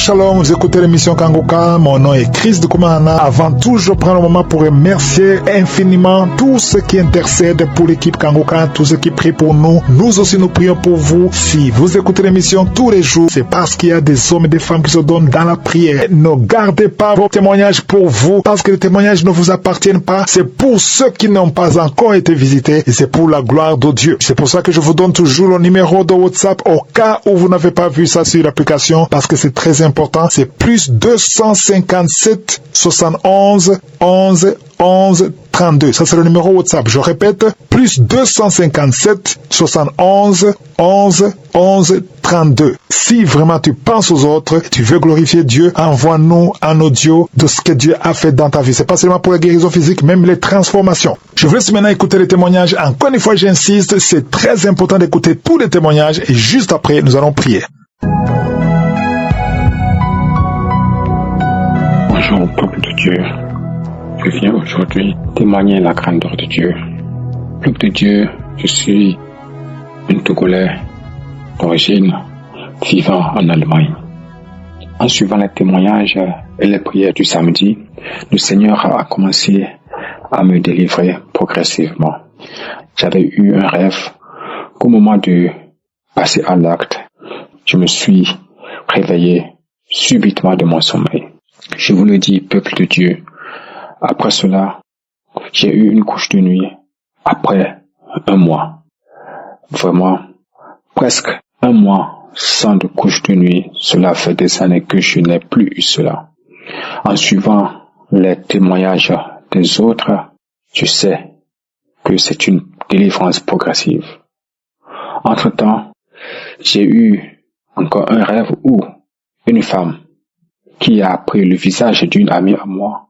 Shalom, vous écoutez l'émission Kangoka, mon nom est Chris de Koumana. Avant tout, je prends le moment pour remercier infiniment tous ceux qui intercèdent pour l'équipe Kangoka, tous ceux qui prient pour nous. Nous aussi, nous prions pour vous. Si vous écoutez l'émission tous les jours, c'est parce qu'il y a des hommes et des femmes qui se donnent dans la prière. Ne gardez pas vos témoignages pour vous, parce que les témoignages ne vous appartiennent pas. C'est pour ceux qui n'ont pas encore été visités et c'est pour la gloire de Dieu. C'est pour ça que je vous donne toujours le numéro de WhatsApp au cas où vous n'avez pas vu ça sur l'application, parce que c'est très important. C'est plus 257 71 11 11 32. Ça, c'est le numéro WhatsApp. Je répète, plus 257 71 11 11 32. Si vraiment tu penses aux autres, tu veux glorifier Dieu, envoie-nous un audio de ce que Dieu a fait dans ta vie. C'est pas seulement pour la guérison physique, même les transformations. Je vous laisse maintenant écouter les témoignages. Encore une fois, j'insiste, c'est très important d'écouter tous les témoignages et juste après, nous allons prier. Bonjour, peuple de Dieu. Je viens aujourd'hui témoigner la grandeur de Dieu. Peuple de Dieu, je suis un Togolais d'origine vivant en Allemagne. En suivant les témoignages et les prières du samedi, le Seigneur a commencé à me délivrer progressivement. J'avais eu un rêve qu'au moment de passer à l'acte, je me suis réveillé subitement de mon sommeil. Je vous le dis, peuple de Dieu, après cela, j'ai eu une couche de nuit après un mois. Vraiment, presque un mois sans de couche de nuit. Cela fait des années que je n'ai plus eu cela. En suivant les témoignages des autres, je sais que c'est une délivrance progressive. Entre-temps, j'ai eu encore un rêve où une femme qui a pris le visage d'une amie à moi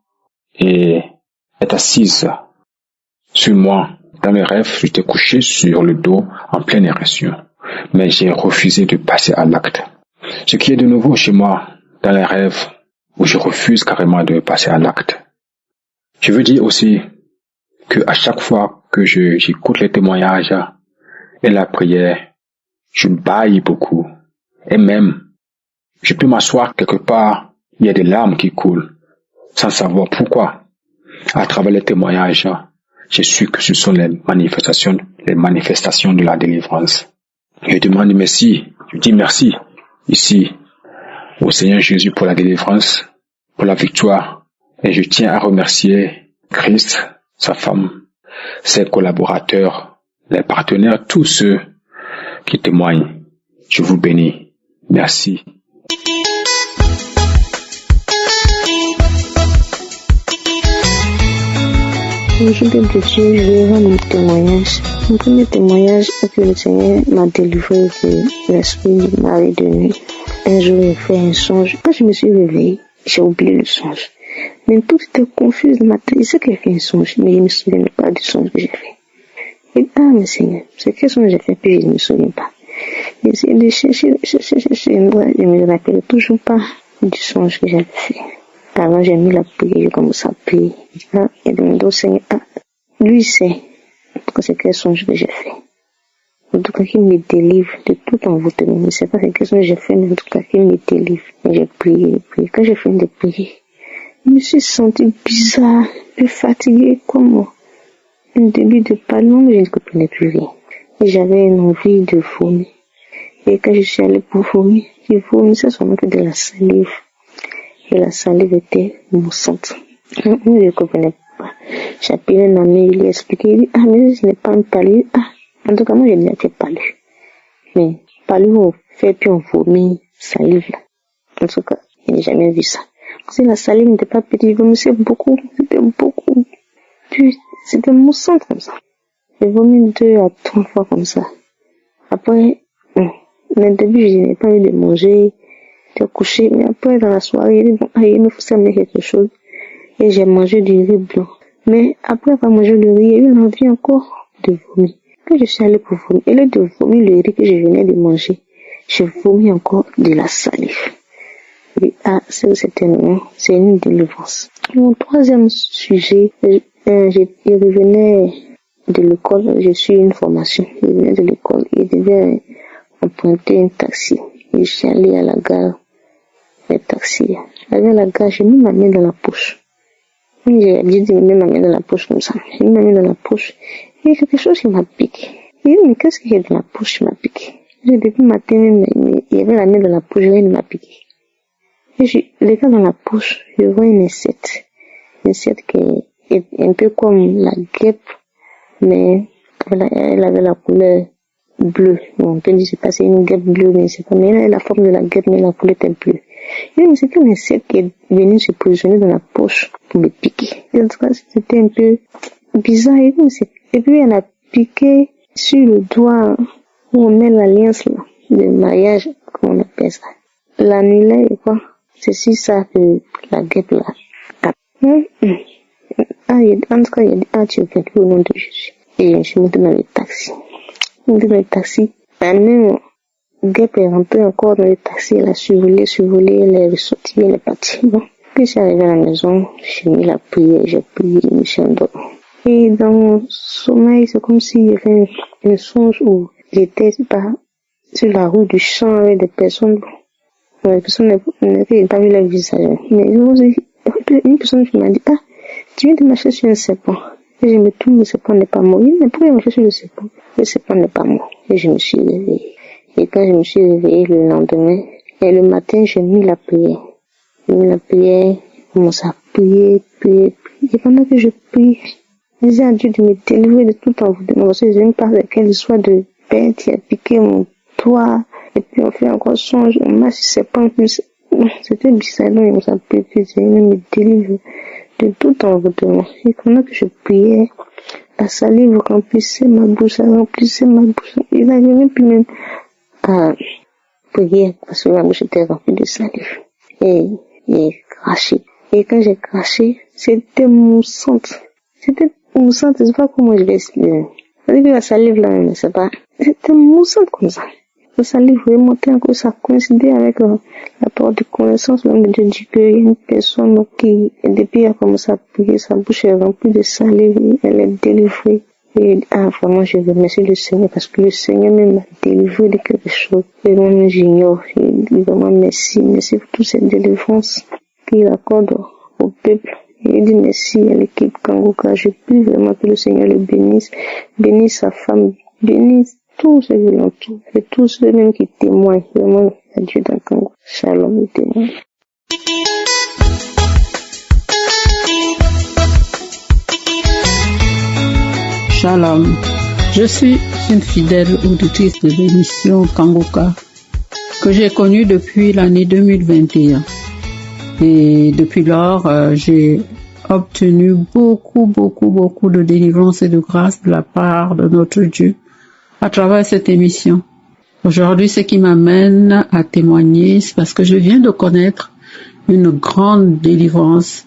et est assise sur moi. Dans le rêve, j'étais couché sur le dos en pleine érection, mais j'ai refusé de passer à l'acte. Ce qui est de nouveau chez moi dans les rêves où je refuse carrément de passer à l'acte. Je veux dire aussi que à chaque fois que j'écoute les témoignages et la prière, je bâille beaucoup et même je peux m'asseoir quelque part, il y a des larmes qui coulent sans savoir pourquoi. À travers les témoignages, j'ai su que ce sont les manifestations de la délivrance. Je demande merci, je dis merci ici au Seigneur Jésus pour la délivrance, pour la victoire. Et je tiens à remercier Christ, sa femme, ses collaborateurs, les partenaires, tous ceux qui témoignent. Je vous bénis. Merci. Bonjour peuple de Dieu, je vais rendre mon témoignage. Mon premier témoignage est que le Seigneur m'a délivré de l'esprit du mari de nuit. Un jour, j'ai fait un songe. Quand je me suis réveillée, j'ai oublié le songe. Mais tout était confus dans ma tête. Je sais que j'ai fait un songe, mais je ne me souviens pas du songe que j'ai fait. Et mais Seigneur, c'est quel songe j'ai fait, puis je ne me souviens pas. J'ai essayé de chercher, je ne me rappelle toujours pas du songe que j'avais fait. Alors j'ai mis la prière, j'ai commencé à prier. Et demandé au Seigneur, lui sait, en tout cas c'est quel songe que j'ai fait. En tout cas qu'il me délivre de tout envoûtement. Je ne sais pas c'est quel songe j'ai fait, mais en tout cas qu'il me délivre. Et j'ai prié. Quand j'ai fini de prier, je me suis sentie bizarre, plus fatiguée, comme un début de panique, mais je ne comprenais plus rien. Et j'avais une envie de vomir. Et quand je suis allée pour vomir, je vomissais seulement que de la salive. Et la salive était moussante. Moi, je ne comprenais pas. J'ai appelé un ami, il lui a expliqué, il dit, mais je n'ai pas un palu. En tout cas, moi, je n'ai pas palu. Mais, palu, on fait, puis on vomit salive, là. En tout cas, je n'ai jamais vu ça. Parce que la salive n'était pas petite, je vomissais beaucoup. C'était beaucoup. Puis, c'était moussant comme ça. J'ai vomi 2 à 3 fois comme ça. Après, au début, je n'ai pas eu de manger. J'étais couché, mais après, dans la soirée, il me faut s'amener quelque chose. Et j'ai mangé du riz blanc. Mais après avoir mangé le riz, il y a eu l'envie encore de vomir. Quand je suis allée pour vomir, et là de vomir le riz que je venais de manger, je vomis encore de la salive. Et c'est une délivrance. Mon troisième sujet, je revenais de l'école, je suis une formation. Je revenais de l'école et je devais emprunter un taxi. Je suis allée à la gare. les taxis. Avec la gare, j'ai mis ma main dans la poche. J'ai dit de mettre ma main dans la poche comme ça. J'ai mis ma main dans la poche. Et quelque chose qui m'a piqué. J'ai dit, mais qu'est-ce qu'il y a dans la poche qui m'a piqué? Depuis le matin, il y avait la main dans la poche, rien ne m'a piqué. Et les gars dans la poche, je vois une assiette. Une assiette qui est un peu comme la guêpe, mais elle avait la couleur bleue. Bon, on peut dire c'est pas c'est une guêpe bleue, mais c'est pas, mais elle a la forme de la guêpe, mais la couleur était bleue. Et mais c'était une assiette qui est venue se positionner dans la poche pour me piquer. Et en tout cas, c'était un peu bizarre. Et puis, elle a piqué sur le doigt où on met l'alliance, là, de mariage, comment on appelle ça. L'annulaire, quoi. C'est si ça que la guêpe, là. En tout cas, il a dit, tu es venu au nom de Jésus. Et je suis montée dans le taxi. La même guêpe est rentrée encore dans le taxi, elle a survolé, elle est ressortie, elle est partie. Bon. Puis, je suis arrivée à la maison, j'ai mis la prière, j'ai prié, je me suis endormie. Et dans mon sommeil, c'est comme s'il y avait un songe où j'étais sur la route du champ avec des personnes. Les personnes n'avaient pas vu leur visage. Mais une personne qui m'a dit, tu viens de marcher sur un serpent. Et je me tourne, le serpent n'est pas mort. Mais pourquoi marcher sur le serpent? Le serpent n'est pas mort. Et je me suis réveillée. Et quand je me suis réveillée le lendemain, et le matin, j'ai mis la prière. Je commence à prier. Et pendant que je prie, je dis à Dieu de me délivrer de tout envoûtement. Parce que je n'aime pas quelle histoire de bête qui a piqué mon doigt. Et puis on fait encore songe, on marche sur serpent. C'était bizarre, donc il m'a appelé, je me délivre de tout envoûtement. Et pendant que je priais, la salive remplissait ma bouche. Et là, je n'ai plus même à prier parce que ma bouche était remplie de salive. Et j'ai craché. Et quand j'ai craché, c'était moussante. Je sais pas comment je vais expliquer. C'est-à-dire que la salive là, mais c'est pas, c'était moussante comme ça. La salive remontait encore, ça coïncidait avec la parole de connaissance, l'homme de Dieu dit qu'il y a une personne qui, depuis elle a commencé à prier, sa bouche est remplie de salive, elle est délivrée. Et vraiment, je remercie le Seigneur parce que le Seigneur même m'a délivré de quelque chose. Et moi, j'ignore. Et vraiment, merci pour toutes ces délivrances qu'il accorde au peuple. Et il dit merci à l'équipe Kangoka. Je prie vraiment que le Seigneur le bénisse sa femme, bénisse tous ceux qui l'entourent et tous ceux même qui témoignent vraiment à Dieu dans Kangoka. Shalom, le témoin. Shalom, je suis une fidèle auditrice de l'émission Kangoka que j'ai connue depuis l'année 2021. Et depuis lors, j'ai obtenu beaucoup de délivrance et de grâce de la part de notre Dieu à travers cette émission. Aujourd'hui, ce qui m'amène à témoigner, c'est parce que je viens de connaître une grande délivrance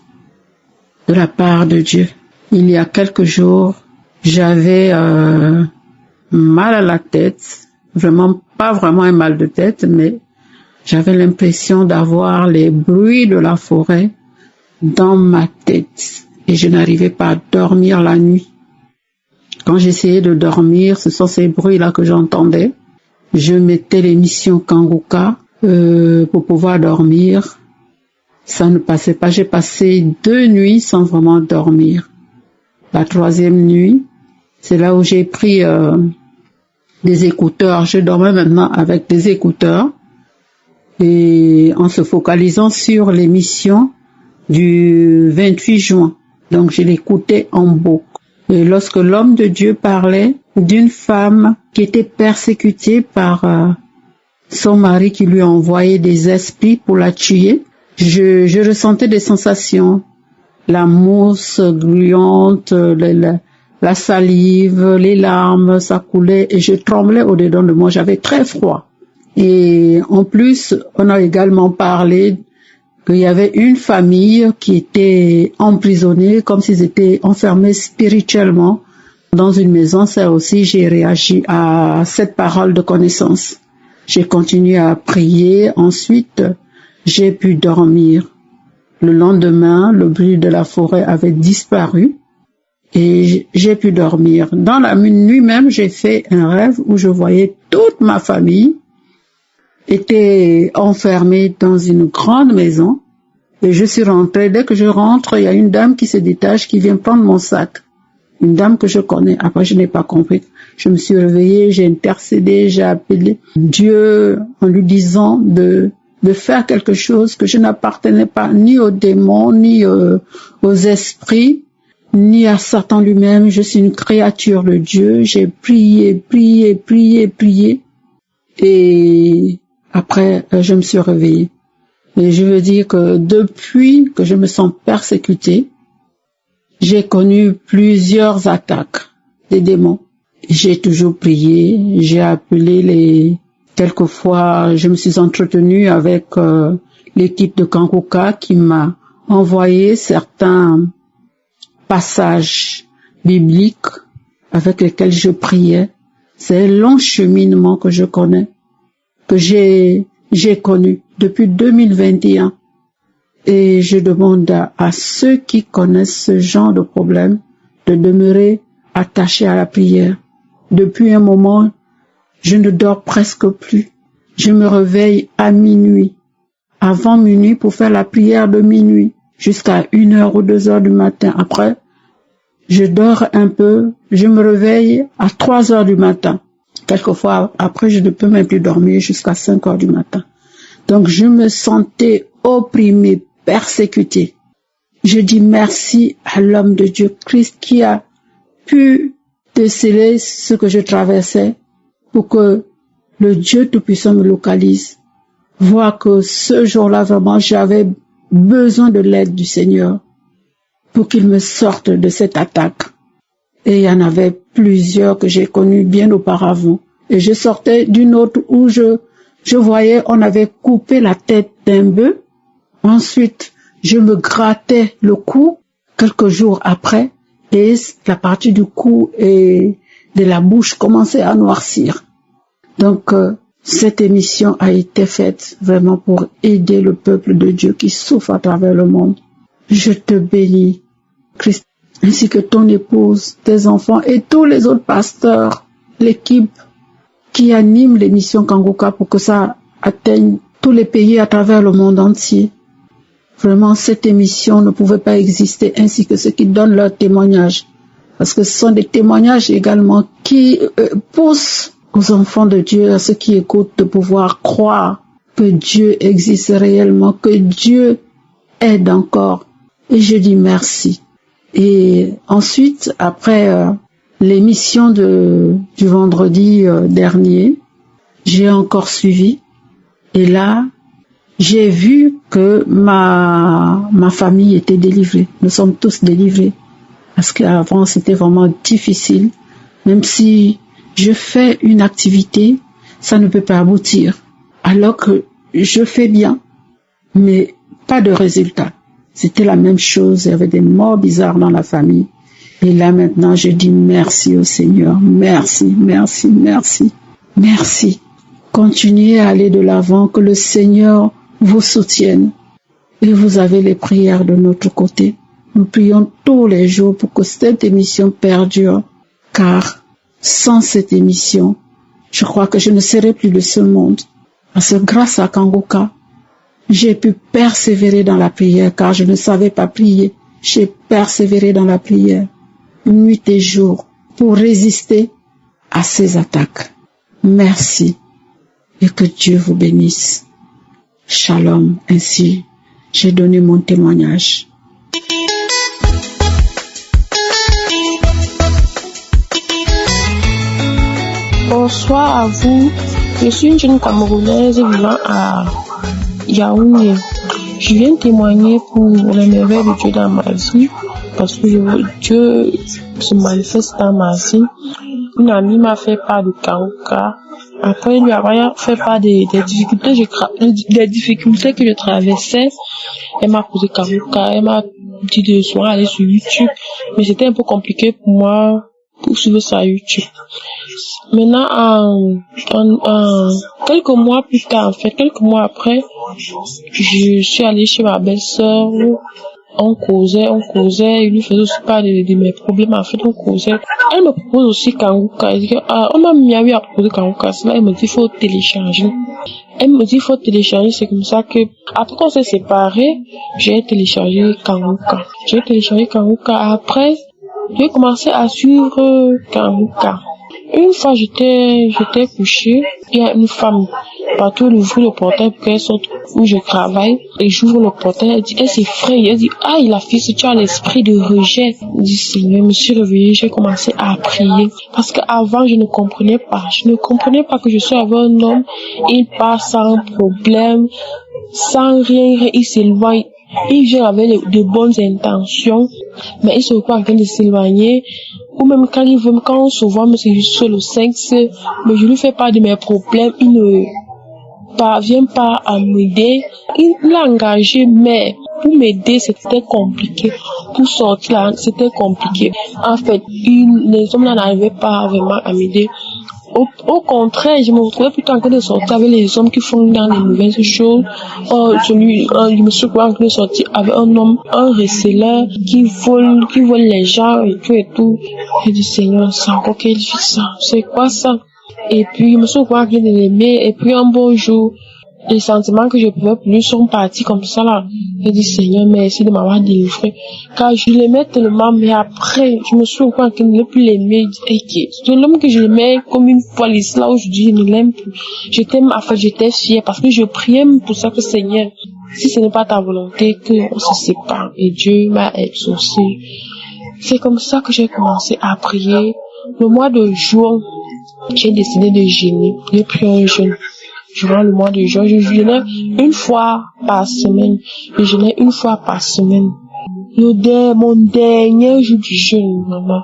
de la part de Dieu. Il y a quelques jours, j'avais mal à la tête, pas vraiment un mal de tête, mais j'avais l'impression d'avoir les bruits de la forêt dans ma tête et je n'arrivais pas à dormir la nuit. Quand j'essayais de dormir, ce sont ces bruits-là que j'entendais. Je mettais l'émission Kangoka pour pouvoir dormir. Ça ne passait pas. J'ai passé 2 nuits sans vraiment dormir. La 3e nuit, c'est là où j'ai pris des écouteurs. Je dormais maintenant avec des écouteurs. Et en se focalisant sur l'émission du 28 juin. Donc, je l'écoutais en boucle. Et lorsque l'homme de Dieu parlait d'une femme qui était persécutée par son mari qui lui envoyait des esprits pour la tuer, je ressentais des sensations. La mousse gluante, la salive, les larmes, ça coulait et je tremblais au-dedans de moi. J'avais très froid. Et en plus, on a également parlé qu'il y avait une famille qui était emprisonnée, comme s'ils étaient enfermés spirituellement dans une maison. Ça aussi, j'ai réagi à cette parole de connaissance. J'ai continué à prier. Ensuite, j'ai pu dormir. Le lendemain, le bruit de la forêt avait disparu et j'ai pu dormir. Dans la nuit même, j'ai fait un rêve où je voyais toute ma famille été enfermée dans une grande maison et je suis rentrée. Dès que je rentre, il y a une dame qui se détache, qui vient prendre mon sac. Une dame que je connais. Après, je n'ai pas compris. Je me suis réveillée, j'ai intercédé, j'ai appelé Dieu en lui disant de faire quelque chose, que je n'appartenais pas ni aux démons, ni aux esprits, ni à Satan lui-même. Je suis une créature de Dieu. J'ai prié. Et après, je me suis réveillée. Et je veux dire que depuis que je me sens persécutée, j'ai connu plusieurs attaques des démons. J'ai toujours prié, j'ai appelé quelquefois, je me suis entretenue avec l'équipe de Kanguka qui m'a envoyé certains passages bibliques avec lesquels je priais. C'est un long cheminement que je connais, que j'ai connu depuis 2021. Et je demande à ceux qui connaissent ce genre de problème de demeurer attachés à la prière. Depuis un moment, je ne dors presque plus. Je me réveille à minuit, avant minuit pour faire la prière de minuit, jusqu'à 1h ou 2h du matin. Après, je dors un peu, je me réveille à 3h du matin. Quelquefois, après, je ne peux même plus dormir jusqu'à 5h du matin. Donc, je me sentais opprimée, persécutée. Je dis merci à l'homme de Dieu, Christ, qui a pu déceler ce que je traversais pour que le Dieu Tout-Puissant me localise, voit que ce jour-là, vraiment, j'avais besoin de l'aide du Seigneur pour qu'il me sorte de cette attaque. Et il y en avait plusieurs que j'ai connues bien auparavant. Et je sortais d'une autre où je voyais, on avait coupé la tête d'un bœuf. Ensuite, je me grattais le cou quelques jours après et la partie du cou et de la bouche commençait à noircir. Donc, cette émission a été faite vraiment pour aider le peuple de Dieu qui souffre à travers le monde. Je te bénis, Christ, ainsi que ton épouse, tes enfants et tous les autres pasteurs, l'équipe qui anime l'émission Kanguka pour que ça atteigne tous les pays à travers le monde entier. Vraiment, cette émission ne pouvait pas exister, ainsi que ceux qui donnent leurs témoignages. Parce que ce sont des témoignages également qui poussent aux enfants de Dieu, à ceux qui écoutent, de pouvoir croire que Dieu existe réellement, que Dieu aide encore. Et je dis merci. Et ensuite, après l'émission du vendredi dernier, j'ai encore suivi. Et là, j'ai vu que ma famille était délivrée. Nous sommes tous délivrés. Parce qu'avant, c'était vraiment difficile. Même si je fais une activité, ça ne peut pas aboutir. Alors que je fais bien, mais pas de résultat. C'était la même chose. Il y avait des morts bizarres dans la famille. Et là, maintenant, je dis merci au Seigneur. Merci, merci, merci. Merci. Continuez à aller de l'avant, que le Seigneur vous soutienne. Et vous avez les prières de notre côté. Nous prions tous les jours pour que cette émission perdure, car sans cette émission, je crois que je ne serai plus de ce monde. Parce que grâce à Kanguka, j'ai pu persévérer dans la prière, car je ne savais pas prier. J'ai persévéré dans la prière, nuit et jour, pour résister à ces attaques. Merci. Et que Dieu vous bénisse. Shalom. Ainsi, j'ai donné mon témoignage. Bonsoir à vous. Je suis une jeune Camerounaise vivant à Yaoundé. Je viens témoigner pour les merveilles de Dieu dans ma vie, parce que Dieu se manifeste dans ma vie. Une amie m'a fait part de Kanguka. Après lui avoir fait part des difficultés que je traversais, elle m'a posé Kanguka. Elle m'a dit de souvent aller sur YouTube, mais c'était un peu compliqué pour moi pour suivre ça YouTube. Maintenant, quelques mois plus tard, quelques mois après, je suis allée chez ma belle-sœur On causait, il lui faisait aussi pas de mes problèmes, en fait, on causait. Elle me propose aussi Kanguka. Elle dit on m'a mis à proposer Kanguka. Là, elle me dit, faut télécharger. Elle me dit, faut télécharger. C'est comme ça que, après qu'on s'est séparés, j'ai téléchargé Kanguka. Après, j'ai commencé à suivre Kanguka. Une fois, j'étais couchée, il y a une femme, partout, elle ouvre le portail pour qu'elle sorte où je travaille, et j'ouvre le portail, elle s'effraie, elle dit, ah, il a fait ce, tu as l'esprit de rejet. Je dis, Seigneur, je me suis réveillée, j'ai commencé à prier, parce qu'avant, je ne comprenais pas que je suis avec un homme, il passe sans problème, sans rien, il s'éloigne. Il vient avec de bonnes intentions, mais il se voit en train de s'éloigner. Ou même quand on se voit, mais c'est juste sur le sexe, mais je lui fais pas de mes problèmes, il ne parvient pas à m'aider. Il l'a engagé, mais pour m'aider, c'était compliqué. Pour sortir là, c'était compliqué. En fait, les hommes là n'arrivaient pas vraiment à m'aider. Au contraire, je me retrouvais plutôt en train de sortir avec les hommes qui font dans les mauvaises choses. Je me suis en train de sortir avec un homme, un receleur qui vole les gens et tout. J'ai dit, Seigneur, c'est encore quelle vie ça? C'est quoi ça? Et puis, je me suis en train de l'aimer. Et puis, un beau jour, les sentiments que je pouvais plus sont partis comme ça là. J'ai dit, Seigneur, merci de m'avoir délivré. Car je l'aimais tellement, mais après, je me suis encore en train de ne plus l'aimer. C'est l'homme que je l'aimais comme une fois, là aujourd'hui, je ne l'aime plus. J'étais fière parce que je priais pour ça que, Seigneur, si ce n'est pas ta volonté, qu'on se sépare. Et Dieu m'a exaucé. C'est comme ça que j'ai commencé à prier. Le mois de juin, j'ai décidé de jeûner. J'ai pris un jeûne. Durant le mois de juin, je jeûnais une fois par semaine. Mon dernier jour du jeûne, maman.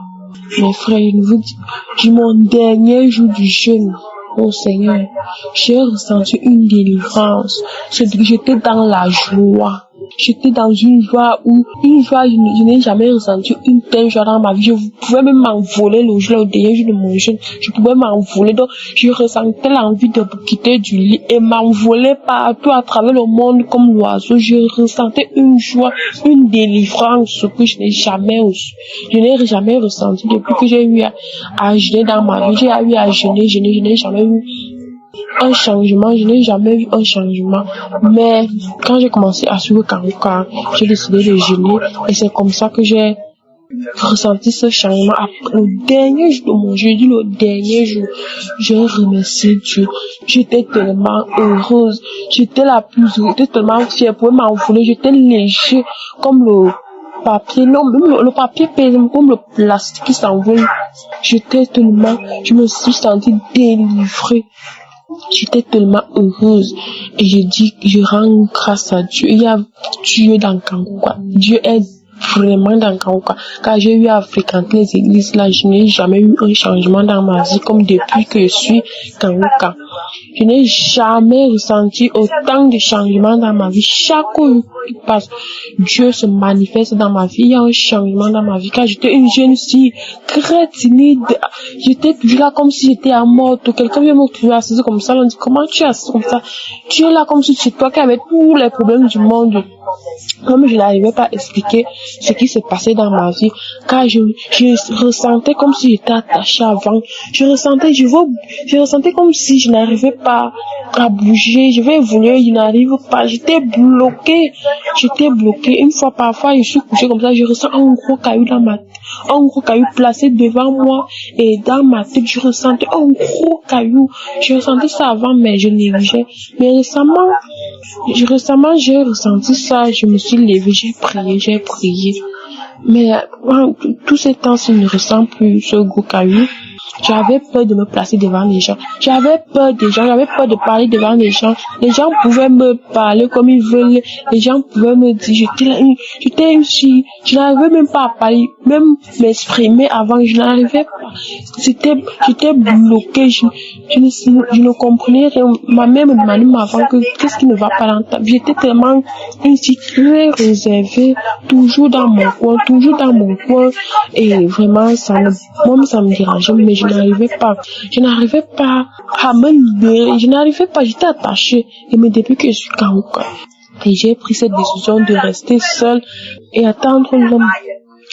Mes frères, je vous dis, mon dernier jour du jeûne. Oh Seigneur, j'ai ressenti une délivrance. J'étais dans la joie. J'étais dans une joie, je n'ai jamais ressenti une telle joie dans ma vie. Je pouvais même m'envoler le jour, au dernier jour de mon jeûne. Je pouvais m'envoler. Donc, je ressentais l'envie de quitter du lit et m'envoler partout à travers le monde comme l'oiseau. Je ressentais une joie, une délivrance que je n'ai jamais ressenti depuis que j'ai eu à jeûner dans ma vie. J'ai eu à jeûner, je n'ai jamais eu un changement, mais quand j'ai commencé à suivre Kanguka, j'ai décidé de jeûner et c'est comme ça que j'ai ressenti ce changement. Après le dernier jour de mon jeûne, le dernier jour, j'ai remercié Dieu. J'étais tellement heureuse, j'étais tellement fière pour m'envoler, j'étais léger comme le papier, non, même le papier pèse comme le plastique qui s'envole. Je me suis sentie délivrée. J'étais tellement heureuse et je rends grâce à Dieu. Il y a Dieu dans Kanguka. Dieu est vraiment dans Kanguka. Car j'ai eu à fréquenter les églises là, je n'ai jamais eu un changement dans ma vie comme depuis que je suis Kanguka. Je n'ai jamais ressenti autant de changements dans ma vie. Chaque jour qui passe, Dieu se manifeste dans ma vie. Il y a un changement dans ma vie. Car j'étais une jeune fille très timide. J'étais toujours là comme si j'étais à mort. Quelqu'un vient me trouver assise comme ça. On dit, comment tu es assise comme ça? Tu es là comme si c'est toi qui avais tous les problèmes du monde. Comme je n'arrivais pas à expliquer ce qui se passait dans ma vie, car je ressentais comme si j'étais attachée avant. Je ressentais comme si je n'arrivais pas à bouger. Je vais évoluer, je n'arrive pas. J'étais bloquée. Une fois, parfois, je suis couchée comme ça, je ressens un gros caillou dans ma tête. Un gros caillou placé devant moi et dans ma tête, je ressentais un gros caillou. Je ressentais ça avant, mais je négligeais. Mais récemment, j'ai ressenti ça, je me suis levée, j'ai prié. Mais tout ce temps, je ne ressens plus ce gros caillou. J'avais peur de me placer devant les gens. J'avais peur de parler devant les gens. Les gens pouvaient me parler comme ils veulent. Les gens pouvaient me dire, j'étais une fille. Je n'arrivais même pas à parler, même m'exprimer avant. Je n'arrivais pas. J'étais bloquée. Je ne comprenais rien. Ma mère me demandait avant qu'est-ce qui ne va pas dans ta vie. J'étais tellement une fille très réservée, toujours dans mon coin. Et vraiment, ça me dérangeait, mais je n'arrivais pas à me libérer, j'étais attachée. Et mais depuis que je suis Kanguka, Et j'ai pris cette décision de rester seule et attendre l'homme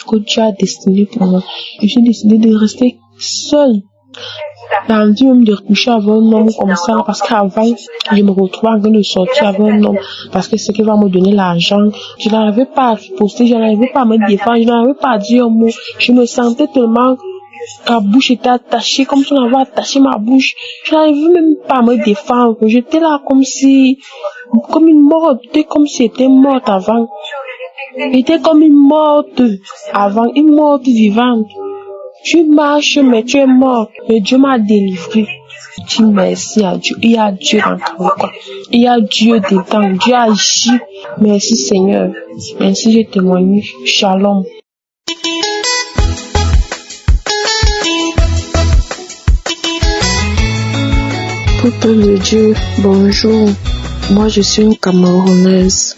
que Dieu a destiné pour moi. Et j'ai décidé de rester seule. J'ai envie même de coucher avec un homme comme ça, parce qu'avant, je me retrouvais en train de sortir avec un homme, parce que c'est qui va me donner l'argent. Je n'arrivais pas à riposter, je n'arrivais pas à me défendre, je n'arrivais pas à dire un mot. Je me sentais tellement, ma bouche était attachée, comme si on avait attaché ma bouche. Je n'arrivais même pas à me défendre. J'étais là comme une morte, j'étais comme si j'étais morte avant. J'étais comme une morte avant, une morte vivante. Tu marches, mais tu es mort. Mais Dieu m'a délivré. Je dis merci à Dieu. Il y a Dieu dans Kangoka. Il y a Dieu dedans. Dieu agit. Merci Seigneur. Ainsi j'ai témoigné. Shalom. Peuple de Dieu, bonjour. Moi, je suis une Camerounaise,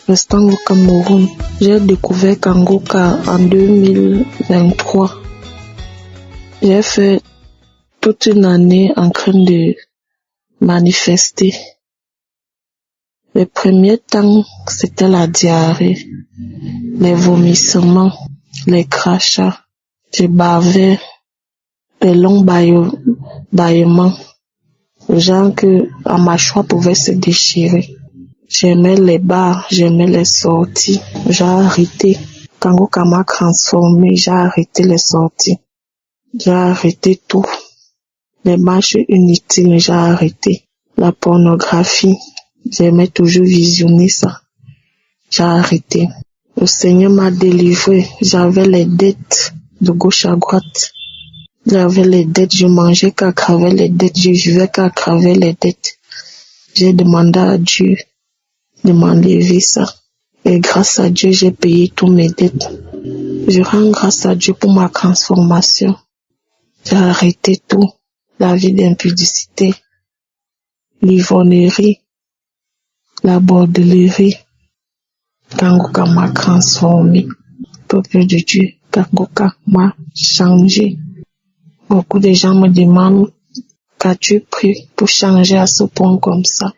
restant au Cameroun. J'ai découvert Kangoka en 2023. J'ai fait toute une année en train de manifester. Les premiers temps, c'était la diarrhée, les vomissements, les crachats. Je bavais, les longs bâillements. Genre que la mâchoire pouvait se déchirer. J'aimais les bars, j'aimais les sorties. J'ai arrêté. Kangoka m'a transformé, j'ai arrêté les sorties. J'ai arrêté tout. Les marches inutiles, j'ai arrêté. La pornographie, j'aimais toujours visionner ça. J'ai arrêté. Le Seigneur m'a délivré. J'avais les dettes de gauche à droite. J'avais les dettes, je mangeais qu'à travers les dettes, je vivais qu'à travers les dettes. J'ai demandé à Dieu de m'enlever ça. Et grâce à Dieu, j'ai payé tous mes dettes. Je rends grâce à Dieu pour ma transformation. J'ai arrêté tout. La vie d'impudicité, l'ivonnerie, la bordellerie. Kangoka m'a transformé. Peuple de Dieu, Kangoka m'a changé. Beaucoup de gens me demandent qu'as-tu pris pour changer à ce point comme ça.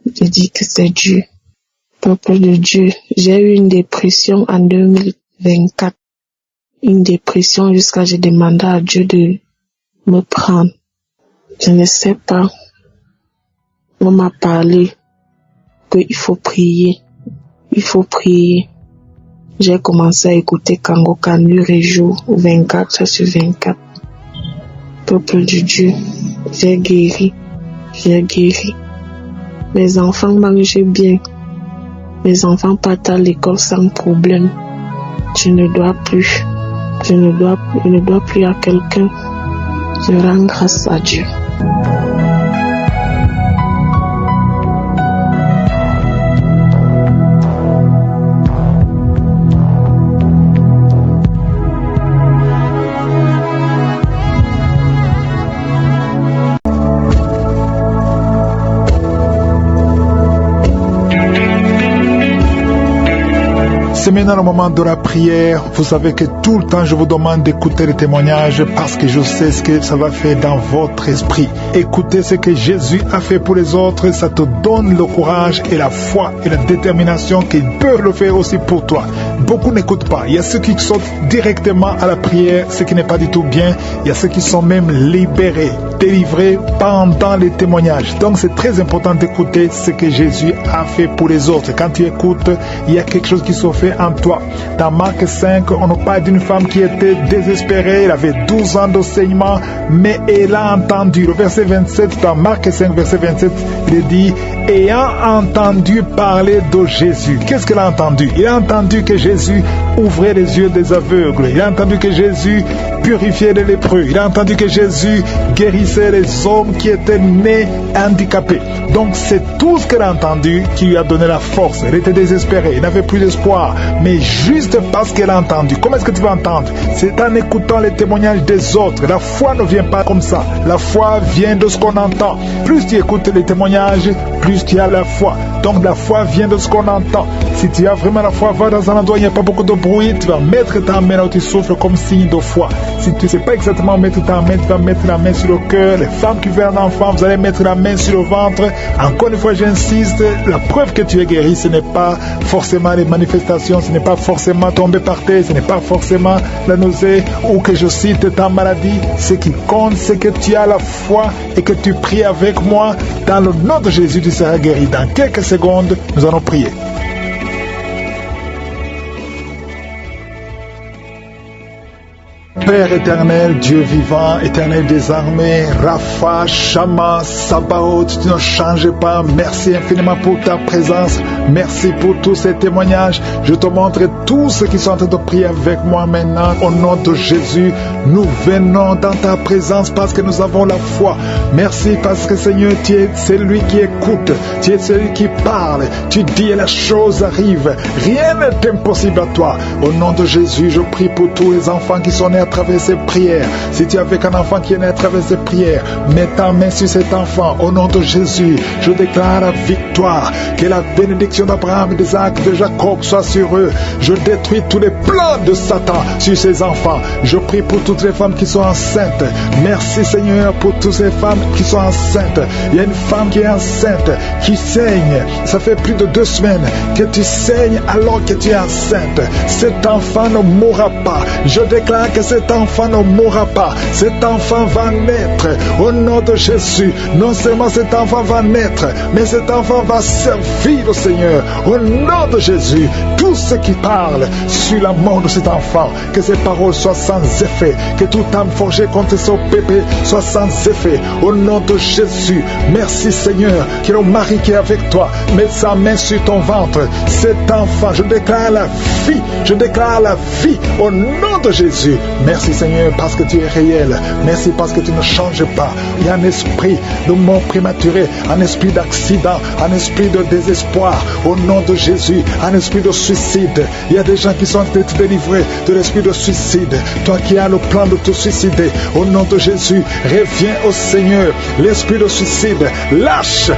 Je dis que c'est Dieu. Peuple de Dieu, j'ai eu une dépression en 2024. Une dépression jusqu'à j'ai demandé à Dieu de me prendre. Je ne sais pas. On m'a parlé qu'il faut prier. Il faut prier. J'ai commencé à écouter Kangoka nuit et jour, 24 sur 24. Peuple de Dieu, j'ai guéri. J'ai guéri. Mes enfants mangent bien. Mes enfants partent à l'école sans problème. Je ne dois plus. Je ne dois plus à quelqu'un. Je rends grâce à Dieu. C'est maintenant le moment de la prière. Vous savez que tout le temps je vous demande d'écouter les témoignages parce que je sais ce que ça va faire dans votre esprit. Écoutez ce que Jésus a fait pour les autres, ça te donne le courage et la foi et la détermination qu'il peut le faire aussi pour toi. Beaucoup n'écoutent pas. Il y a ceux qui sautent directement à la prière, ce qui n'est pas du tout bien. Il y a ceux qui sont même libérés, délivrés pendant les témoignages. Donc c'est très important d'écouter ce que Jésus a fait pour les autres. Quand tu écoutes, il y a quelque chose qui se fait en toi. Dans Marc 5, on nous parle d'une femme qui était désespérée. Elle avait 12 ans d'enseignement, mais elle a entendu. Le verset 27, dans Marc 5, verset 27, il dit, ayant entendu parler de Jésus. Qu'est-ce qu'elle a entendu? Il a entendu que Jésus ouvrait les yeux des aveugles. Il a entendu que Jésus purifiait les lépreux. Il a entendu que Jésus guérissait les hommes qui étaient nés handicapés. Donc c'est tout ce qu'elle a entendu qui lui a donné la force. Elle était désespérée, elle n'avait plus d'espoir. Mais juste parce qu'elle a entendu. Comment est-ce que tu vas entendre? C'est en écoutant les témoignages des autres. La foi ne vient pas comme ça. La foi vient de ce qu'on entend. Plus tu écoutes les témoignages, plus tu as la foi. Donc la foi vient de ce qu'on entend. Si tu as vraiment la foi, va dans un endroit où il n'y a pas beaucoup de bruit, tu vas mettre ta main là où tu souffles comme signe de foi. Si tu ne sais pas exactement mettre ta main, tu vas mettre la main sur le cœur. Les femmes qui veulent un enfant, vous allez mettre la main sur le ventre. Encore une fois, j'insiste, la preuve que tu es guéri, ce n'est pas forcément les manifestations, ce n'est pas forcément tomber par terre, ce n'est pas forcément la nausée ou que je cite ta maladie. Ce qui compte, c'est que tu as la foi et que tu pries avec moi. Dans le nom de Jésus, tu seras guéri. Dans quelques secondes, nous allons prier. Père éternel, Dieu vivant, éternel des armées, Rapha, Shama, Sabaoth, tu ne changes pas. Merci infiniment pour ta présence. Merci pour tous ces témoignages. Je te montre tous ceux qui sont en train de prier avec moi maintenant. Au nom de Jésus, nous venons dans ta présence parce que nous avons la foi. Merci parce que Seigneur, tu es celui qui écoute. Tu es celui qui parle. Tu dis et la chose arrive. Rien n'est impossible à toi. Au nom de Jésus, je prie pour tous les enfants qui sont nés à travers ces prières. Si tu es avec un enfant qui est né à travers ces prières, mets ta main sur cet enfant. Au nom de Jésus, je déclare la victoire. Que la bénédiction d'Abraham, d'Isaac, de Jacob soit sur eux. Je détruis tous les plans de Satan sur ces enfants. Je prie pour toutes les femmes qui sont enceintes. Merci Seigneur pour toutes ces femmes qui sont enceintes. Il y a une femme qui est enceinte, qui saigne. Ça fait plus de 2 semaines que tu saignes alors que tu es enceinte. Cet enfant ne mourra pas. Je déclare que cet enfant ne mourra pas. Cet enfant va naître au nom de Jésus. Non seulement cet enfant va naître, mais cet enfant va servir au Seigneur. Au nom de Jésus, tous ceux qui parlent sur la mort de cet enfant, que ces paroles soient sans effet, que toute âme forgée contre son bébé soit sans effet. Au nom de Jésus, merci Seigneur, que le mari qui est avec toi mette sa main sur ton ventre. Cet enfant, je déclare la vie, je déclare la vie au nom de Jésus. Merci Seigneur parce que tu es réel. Merci parce que tu ne changes pas. Il y a un esprit de mort prématurée, un esprit d'accident, un esprit de désespoir. Au nom de Jésus, un esprit de suicide. Il y a des gens qui sont en train de te délivrer de l'esprit de suicide. Toi qui as le plan de te suicider, au nom de Jésus, reviens au Seigneur. L'esprit de suicide, lâche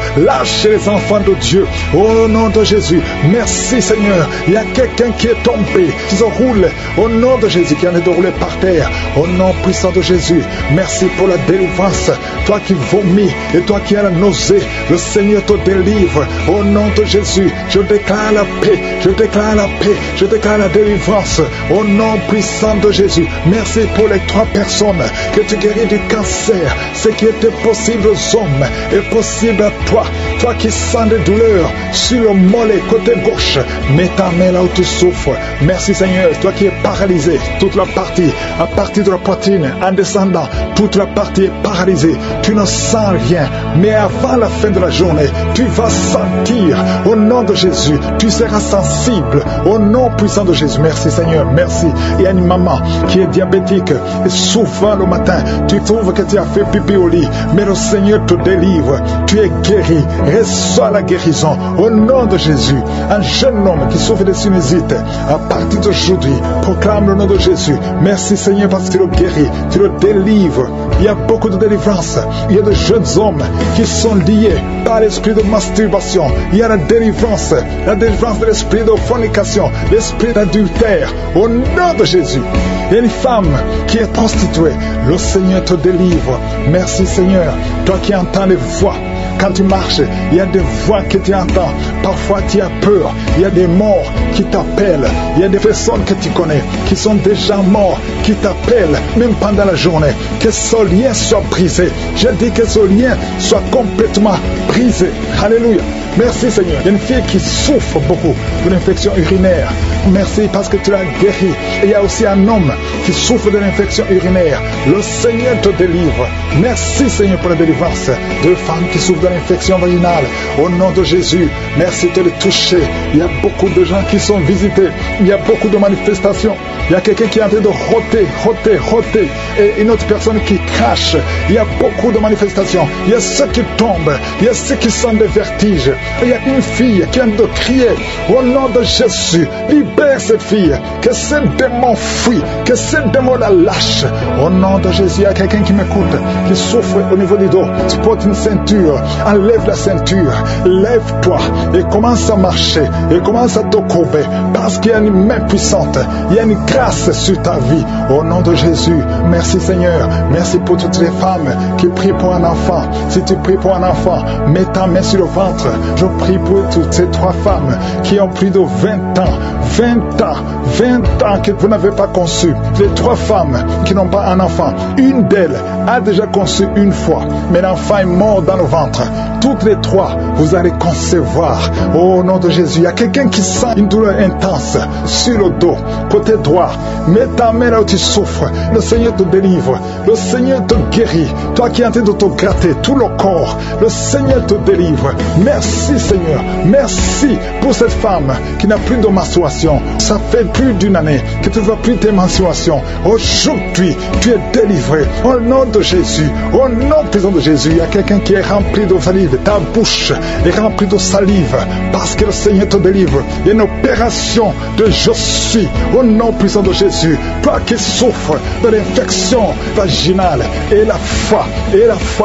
les enfants de Dieu. Au nom de Jésus, merci Seigneur. Il y a quelqu'un qui est tombé, qui se roule. Au nom de Jésus, qui en est de rouler par terre. Au nom puissant de Jésus, merci pour la délivrance. Toi qui vomis et toi qui as la nausée, le Seigneur te délivre. Au nom de Jésus, je déclare la paix, je déclare la paix, je déclare la délivrance. Au nom puissant de Jésus, merci pour les 3 personnes que tu guéris du cancer. Ce qui était possible aux hommes est possible à toi. Toi qui sens des douleurs sur le mollet côté gauche, mets ta main là où tu souffres. Merci Seigneur, toi qui es paralysé, toute la partie, à partir de la poitrine, en descendant, toute la partie est paralysée. Tu ne sens rien, mais avant la fin de la journée, tu vas sentir. Au nom de Jésus, tu seras sensible. Au nom puissant de Jésus, merci Seigneur, merci. Il y a une maman qui est diabétique et souvent le matin, tu trouves que tu as fait pipi au lit, mais le Seigneur te délivre. Tu es guéri, reçois la guérison. Au nom de Jésus, un jeune homme qui souffre de sinusite, à partir d'aujourd'hui, proclame le nom de Jésus. Merci Seigneur parce que tu le guéris, tu le délivres. Il y a beaucoup de délivrance. Il y a de jeunes hommes qui sont liés par l'esprit de masturbation. Il y a la délivrance de l'esprit de fornication, l'esprit d'adultère. Au nom de Jésus. Il y a une femme qui est prostituée. Le Seigneur te délivre. Merci Seigneur. Toi qui entends les voix. Quand tu marches, il y a des voix que tu entends. Parfois tu as peur. Il y a des morts qui t'appellent. Il y a des personnes que tu connais qui sont déjà morts, qui t'appellent même pendant la journée. Que ce lien soit brisé. Je dis que ce lien soit complètement brisé. Alléluia. Merci Seigneur. Il y a une fille qui souffre beaucoup d'une infection urinaire. Merci parce que tu l'as guéri. Et il y a aussi un homme qui souffre de l'infection urinaire. Le Seigneur te délivre. Merci Seigneur pour la délivrance. 2 femmes qui souffrent de l'infection vaginale. Au nom de Jésus, merci de les toucher. Il y a beaucoup de gens qui sont visités. Il y a beaucoup de manifestations. Il y a quelqu'un qui est en train de roter. Et une autre personne qui crache. Il y a beaucoup de manifestations. Il y a ceux qui tombent. Il y a ceux qui sont des vertiges. Il y a une fille qui est en train de crier. Au nom de Jésus, libère libère cette fille, que ce démon fuit, que ce démon la lâche. Au nom de Jésus, il y a quelqu'un qui m'écoute, qui souffre au niveau du dos. Tu portes une ceinture, enlève la ceinture, lève-toi et commence à marcher, et commence à te courber, parce qu'il y a une main puissante, il y a une grâce sur ta vie. Au nom de Jésus, merci Seigneur, merci pour toutes les femmes qui prient pour un enfant. Si tu pries pour un enfant, mets ta main sur le ventre. Je prie pour toutes ces 3 femmes qui ont plus de 20 ans que vous n'avez pas conçu. Les 3 femmes qui n'ont pas un enfant, une d'elles a déjà conçu une fois, mais l'enfant est mort dans le ventre. Toutes les 3, vous allez concevoir. Au nom de Jésus, il y a quelqu'un qui sent une douleur intense sur le dos, côté droit. Mets ta main là où tu souffres. Le Seigneur te délivre. Le Seigneur te guérit. Toi qui es en train de te gratter tout le corps, le Seigneur te délivre. Merci Seigneur. Merci pour cette femme qui n'a plus de menstruation. Ça fait plus d'une année que tu ne vois plus tes menstruations. Aujourd'hui, tu es délivré. Au nom de Jésus, au nom puissant de Jésus, il y a quelqu'un qui est rempli de salive. Ta bouche est remplie de salive parce que le Seigneur te délivre. Il y a une opération de je suis au nom puissant de Jésus. Toi qui souffres de l'infection vaginale, et la foi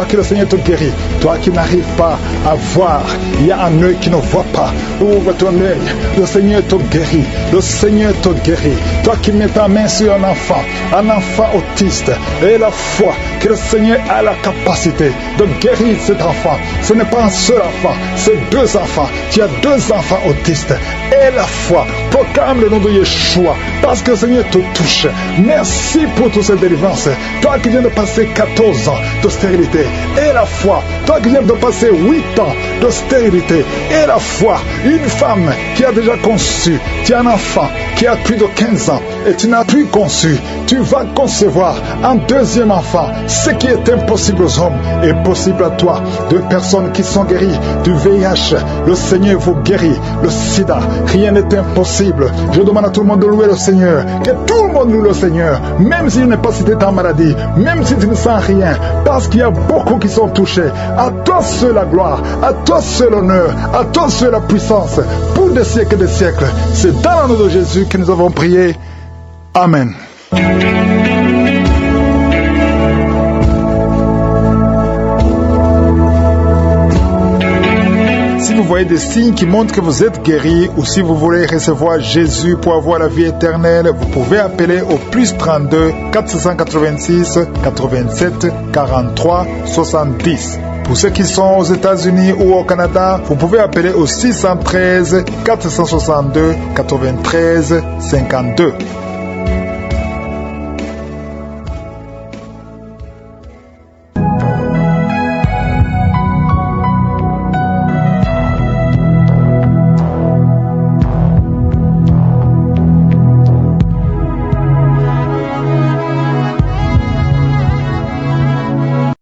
que le Seigneur te guérit. Toi qui n'arrives pas à voir, il y a un œil qui ne voit pas. Ouvre ton œil, le Seigneur te guérit. Le Seigneur te guérit. Toi qui mets ta main sur un enfant autiste, et la foi que le Seigneur a la capacité de guérir cet enfant. Ce n'est pas un seul enfant, c'est 2 enfants. Tu as 2 enfants autistes. Et la foi, proclame le nom de Yeshua, parce que le Seigneur te touche. Merci pour toutes ces délivrances. Toi qui viens de passer 14 ans de stérilité, et la foi. Toi qui viens de passer 8 ans de stérilité, et la foi. Une femme qui a déjà conçu, tu as un enfant qui a plus de 15 ans, et tu n'as plus conçu. Tu vas concevoir un 2e enfant. Ce qui est impossible aux hommes est possible à toi. 2 personnes qui sont guéries du VIH, le Seigneur vous guérit. Le sida, rien n'est impossible. Je demande à tout le monde de louer le Seigneur. Que tout le monde loue le Seigneur, même s'il n'est pas cité ta maladie, même si tu ne sens rien, parce qu'il y a beaucoup qui sont touchés. À toi seul la gloire, à toi seul l'honneur, à toi seul la puissance, pour des siècles et des siècles. C'est dans le nom de Jésus que nous avons prié. Amen. Si vous voyez des signes qui montrent que vous êtes guéri, ou si vous voulez recevoir Jésus pour avoir la vie éternelle, vous pouvez appeler au +32 486 87 43 70. Pour ceux qui sont aux États-Unis ou au Canada, vous pouvez appeler au 613 462 93 52.